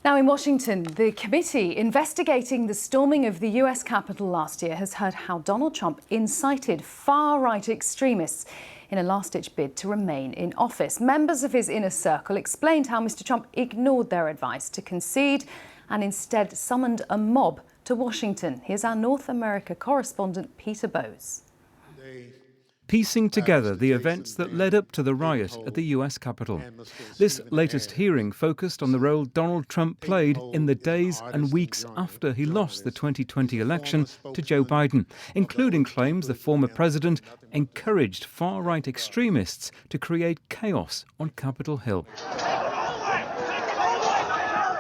Now in Washington, the committee investigating the storming of the US Capitol last year has heard how Donald Trump incited far-right extremists in a last-ditch bid to remain in office. Members of his inner circle explained how Mr. Trump ignored their advice to concede and instead summoned a mob to Washington. Here's our North America correspondent, Peter Bowes. Piecing together the events that led up to the riot at the US Capitol. This latest hearing focused on the role Donald Trump played in the days and weeks after he lost the 2020 election to Joe Biden, including claims the former president encouraged far-right extremists to create chaos on Capitol Hill.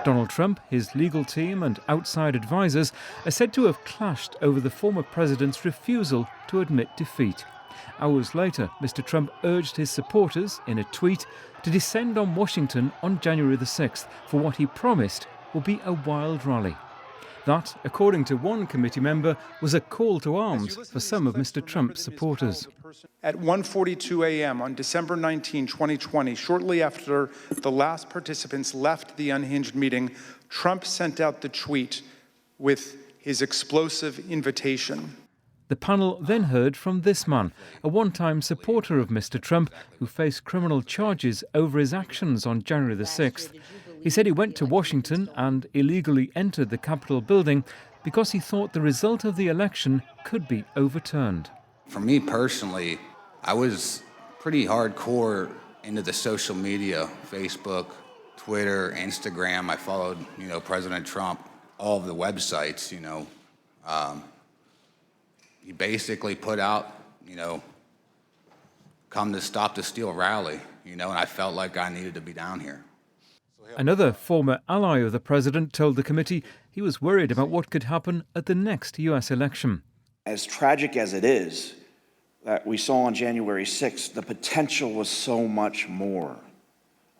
Donald Trump, his legal team and outside advisors are said to have clashed over the former president's refusal to admit defeat. Hours later, Mr. Trump urged his supporters, in a tweet, to descend on Washington on January the 6th for what he promised would be a wild rally. That, according to one committee member, was a call to arms for some of Mr. Trump's supporters. At 1:42 a.m. on December 19, 2020, shortly after the last participants left the unhinged meeting, Trump sent out the tweet with his explosive invitation. The panel then heard from this man, a one-time supporter of Mr. Trump who faced criminal charges over his actions on January the 6th. He said he went to Washington and illegally entered the Capitol building because he thought the result of the election could be overturned. For me personally, I was pretty hardcore into the social media, Facebook, Twitter, Instagram. I followed, President Trump, all of the websites, He basically put out, come to stop the steal rally, and I felt like I needed to be down here. Another former ally of the president told the committee he was worried about what could happen at the next US election. As tragic as it is that we saw on January 6th, the potential was so much more.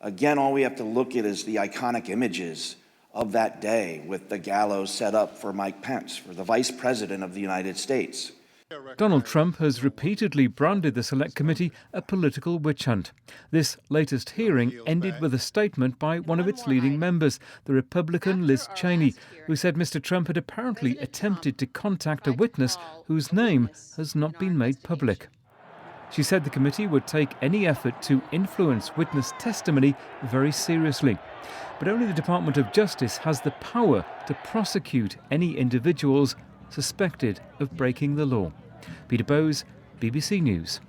Again, all we have to look at is the iconic images of that day with the gallows set up for Mike Pence, for the Vice President of the United States. Donald Trump has repeatedly branded the Select Committee a political witch hunt. This latest hearing ended with a statement by one of its leading members, the Republican Liz Cheney, who said Mr. Trump had apparently attempted to contact a witness whose name has not been made public. She said the committee would take any effort to influence witness testimony very seriously. But only the Department of Justice has the power to prosecute any individuals suspected of breaking the law. Peter Bowes, BBC News.